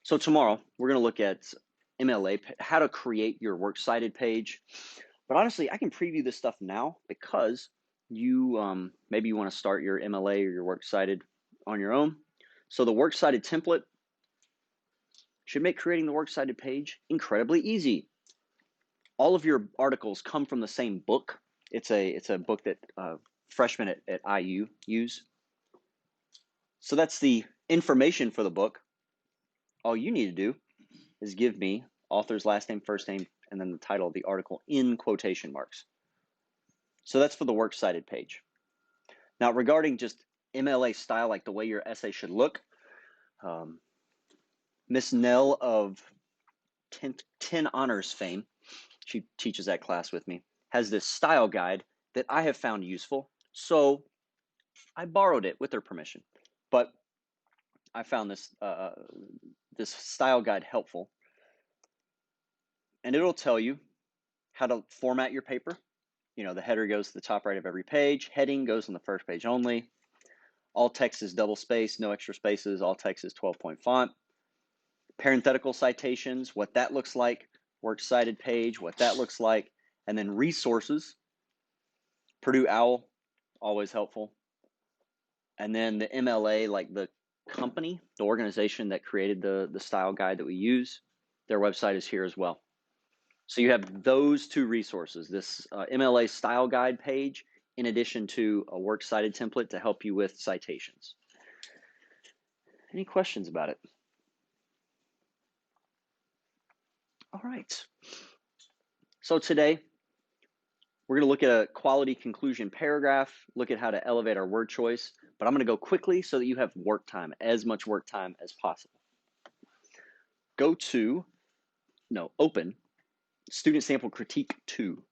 So tomorrow we're going to look at MLA, how to create your works cited page. But honestly, I can preview this stuff now because you maybe you want to start your MLA or your works cited on your own. So the works cited template should make creating the works cited page incredibly easy. All of your articles come from the same book. It's a book that freshmen at IU use. So that's the information for the book. All you need to do is give me author's last name, first name, and then the title of the article in quotation marks. So that's for the works cited page. Now, regarding just MLA style, like the way your essay should look, Miss Nell of 10 honors fame, she teaches that class with me, has this style guide that I have found useful. So I borrowed it with her permission, but I found this style guide helpful. And it'll tell you how to format your paper. You know, the header goes to the top right of every page. Heading goes on the first page only. All text is double spaced, no extra spaces. All text is 12-point font. Parenthetical citations, what that looks like. Works cited page, what that looks like. And then resources. Purdue OWL, always helpful. And then the MLA, like the company, the organization that created the style guide that we use, their website is here as well. So you have those two resources, this MLA style guide page, in addition to a works cited template to help you with citations. Any questions about it? All right. So today, we're going to look at a quality conclusion paragraph, look at how to elevate our word choice, but I'm going to go quickly so that you have work time, as much work time as possible. Open Student Sample Critique 2.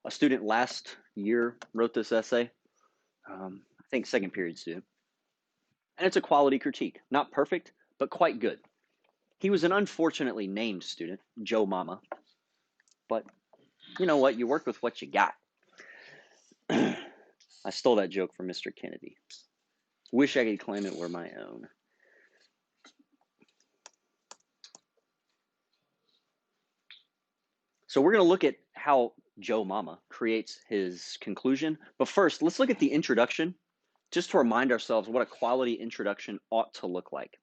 A student last year wrote this essay, I think second period student. And it's a quality critique. Not perfect, but quite good. He was an unfortunately named student, Joe Mama. But you know what? You work with what you got. I stole that joke from Mr. Kennedy. Wish I could claim it were my own. So we're going to look at how Joe Mama creates his conclusion. But first, let's look at the introduction, just to remind ourselves what a quality introduction ought to look like.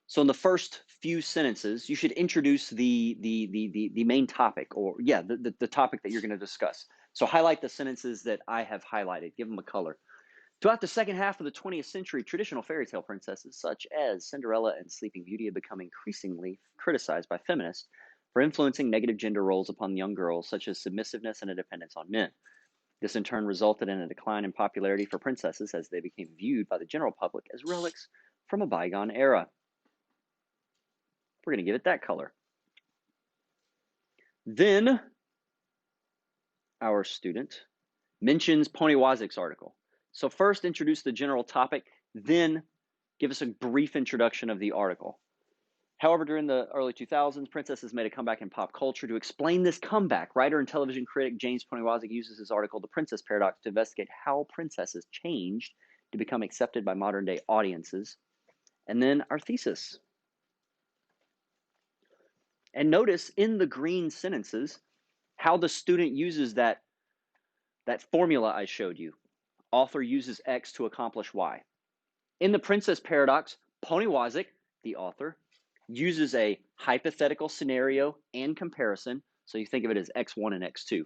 So in the first few sentences, you should introduce the main topic, or the topic that you're going to discuss. So highlight the sentences that I have highlighted. Give them a color. Throughout the second half of the 20th century, traditional fairy tale princesses such as Cinderella and Sleeping Beauty have become increasingly criticized by feminists for influencing negative gender roles upon young girls, such as submissiveness and a dependence on men. This in turn resulted in a decline in popularity for princesses as they became viewed by the general public as relics from a bygone era. We're going to give it that color. Then our student mentions Poniewazek's article. So first introduce the general topic, then give us a brief introduction of the article. However, during the early 2000s, princesses made a comeback in pop culture. To explain this comeback, writer and television critic James Poniewazek uses his article, The Princess Paradox, to investigate how princesses changed to become accepted by modern-day audiences. And then our thesis. And notice in the green sentences how the student uses that formula I showed you. Author uses X to accomplish Y. In the Princess Paradox, Poniewazek, the author, uses a hypothetical scenario and comparison. So you think of it as X1 and X2.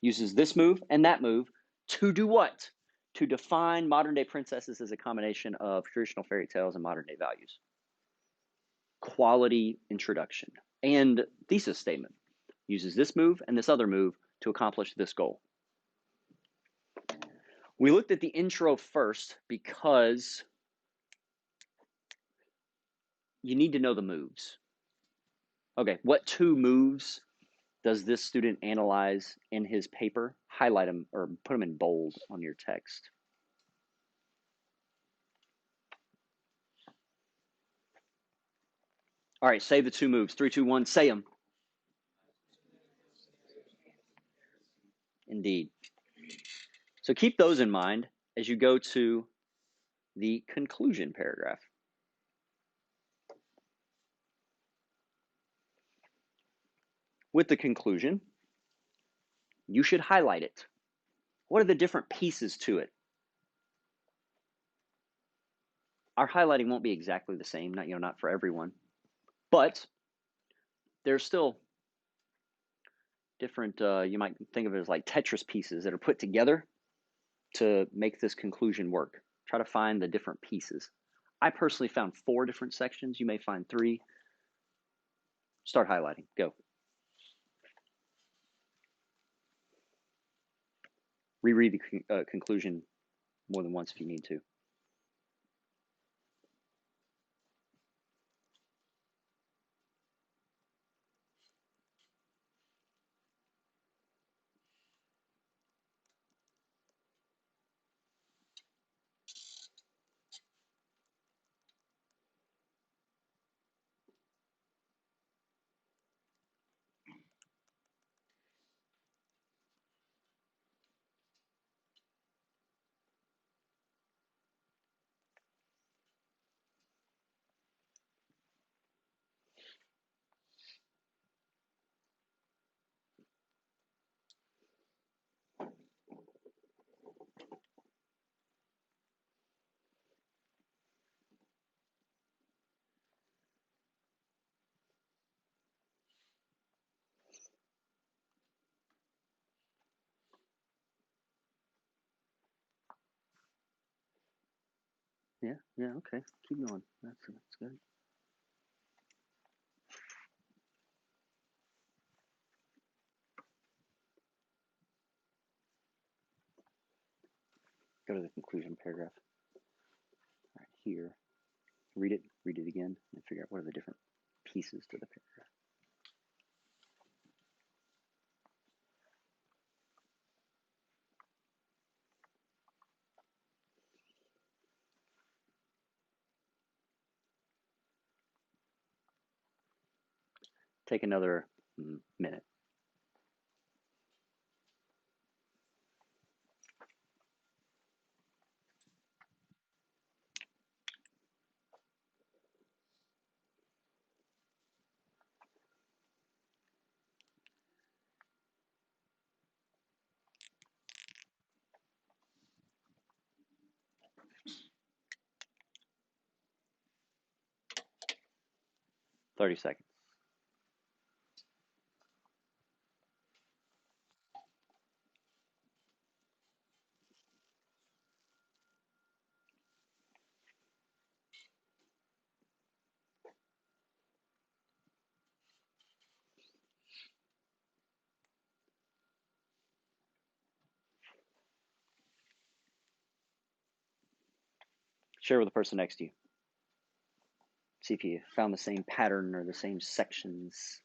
Uses this move and that move to do what? To define modern-day princesses as a combination of traditional fairy tales and modern-day values. Quality introduction. And thesis statement. Uses this move and this other move to accomplish this goal. We looked at the intro first because you need to know the moves. Okay, what two moves does this student analyze in his paper? Highlight them or put them in bold on your text. All right, say the two moves. Three, two, one, say them. Indeed. So keep those in mind as you go to the conclusion paragraph. With the conclusion, you should highlight it. What are the different pieces to it? Our highlighting won't be exactly the same, not for everyone, but there's still different, you might think of it as like Tetris pieces that are put together to make this conclusion work. Try to find the different pieces. I personally found 4 different sections. You may find 3. Start highlighting. Go. Reread the conclusion more than once if you need to. Yeah, okay. Keep going. That's good. Go to the conclusion paragraph. All right, here. Read it again, and figure out what are the different pieces to the paragraph. Take another minute. Thirty seconds. Share with the person next to you. See if you found the same pattern or the same sections.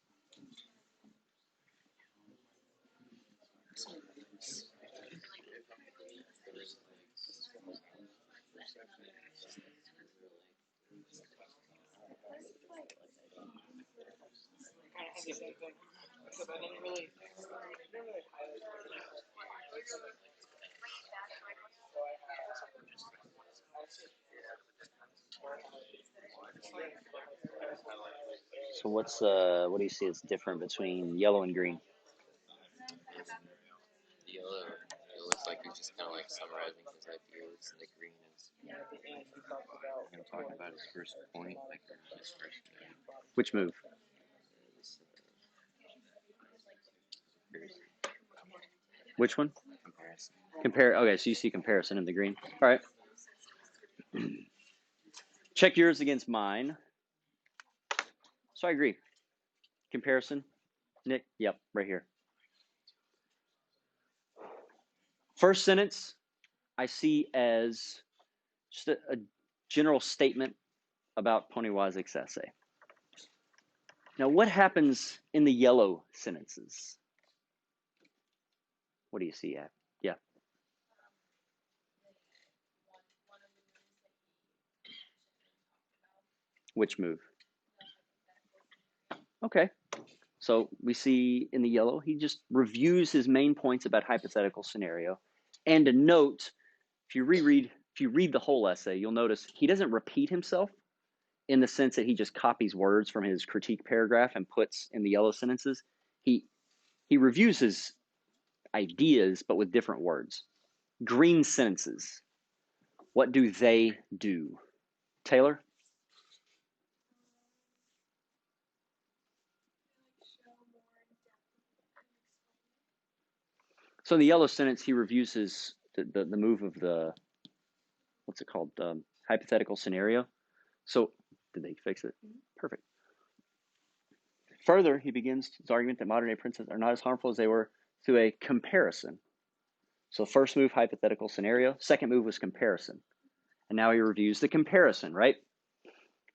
So what do you see is different between yellow and green? Yellow, it looks like he's just kind of like summarizing his ideas, and the green is him talking about his first point, like his first Which move? Which one? comparison. Compare. Okay, so you see comparison in the green. All right. Check yours against mine. So I agree. Comparison. Nick. Yep, right here. First sentence I see as just a general statement about Ponywazick's essay. Now, what happens in the yellow sentences? What do you see at? Yeah. Which move? Okay. So we see in the yellow, he just reviews his main points about hypothetical scenario. And a note, if you read the whole essay, you'll notice he doesn't repeat himself in the sense that he just copies words from his critique paragraph and puts in the yellow sentences. He he reviews his ideas but with different words. Green sentences. What do they do? Taylor? So in the yellow sentence, he reviews the move of the, what's it called? Hypothetical scenario. So did they fix it? Perfect. Further, he begins his argument that modern day princes are not as harmful as they were through a comparison. So first move, hypothetical scenario. Second move was comparison. And now he reviews the comparison, right?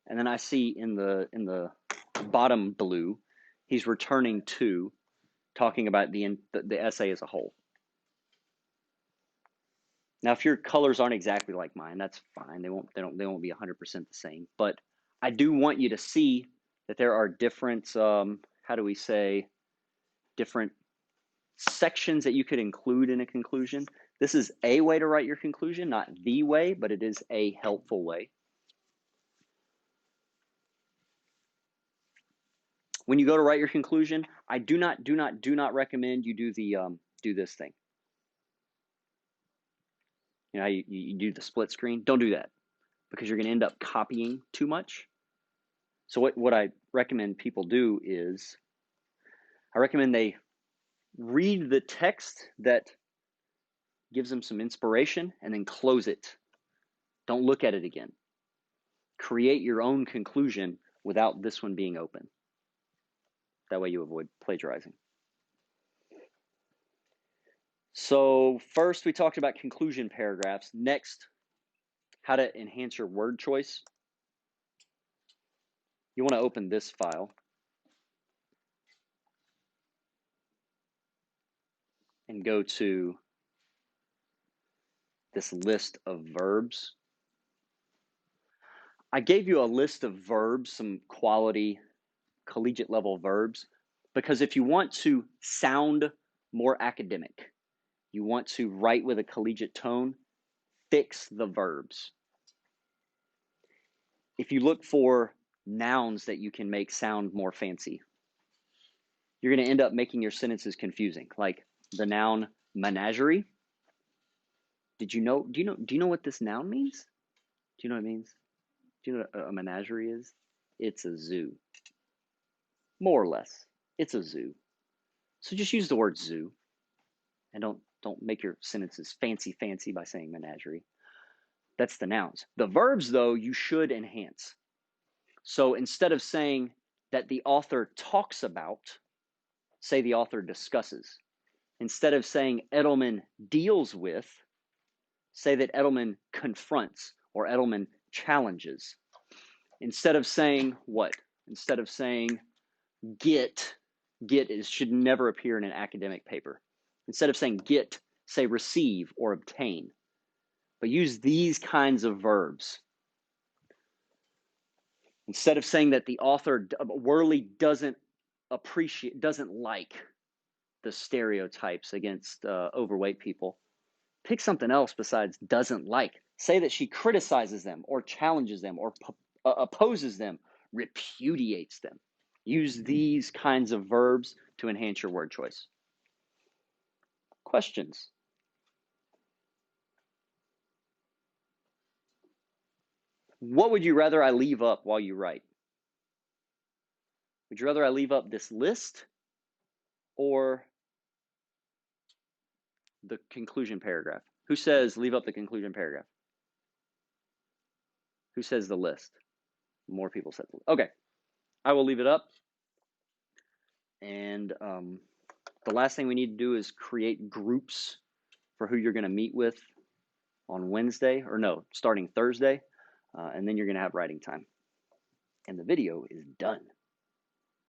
And then I see in the bottom blue, he's returning to talking about the essay as a whole. Now, if your colors aren't exactly like mine, that's fine. They won't be 100% the same. But I do want you to see that there are different, how do we say, different sections that you could include in a conclusion. This is a way to write your conclusion, not the way, but it is a helpful way. When you go to write your conclusion, I do not recommend you do this thing. You know, you do the split screen. Don't do that because you're going to end up copying too much. So what I recommend people do is I recommend they read the text that gives them some inspiration and then close it. Don't look at it again. Create your own conclusion without this one being open. That way you avoid plagiarizing. So first we talked about conclusion paragraphs. Next, how to enhance your word choice. You want to open this file and go to this list of verbs. I gave you a list of verbs, some quality collegiate level verbs, because if you want to sound more academic, you want to write with a collegiate tone, fix the verbs. If you look for nouns that you can make sound more fancy, you're going to end up making your sentences confusing. Like the noun menagerie. Do you know what this noun means? Do you know what it means? Do you know what a menagerie is? It's a zoo. More or less. It's a zoo. So just use the word zoo and don't make your sentences fancy by saying menagerie. That's the nouns. The verbs, though, you should enhance. So instead of saying that the author talks about, say the author discusses. Instead of saying Edelman deals with, say that Edelman confronts or Edelman challenges. Instead of saying what? Instead of saying get should never appear in an academic paper. Instead of saying get, say receive or obtain. But use these kinds of verbs. Instead of saying that the author, Worley doesn't like the stereotypes against overweight people, pick something else besides doesn't like. Say that she criticizes them or challenges them or opposes them, repudiates them. Use these kinds of verbs to enhance your word choice. Questions? What would you rather I leave up while you write? Would you rather I leave up this list or the conclusion paragraph? Who says leave up the conclusion paragraph? Who says the list? More people said the list. Okay, I will leave it up. And the last thing we need to do is create groups for who you're going to meet with on Wednesday, or no, starting Thursday. And then you're going to have writing time. And the video is done.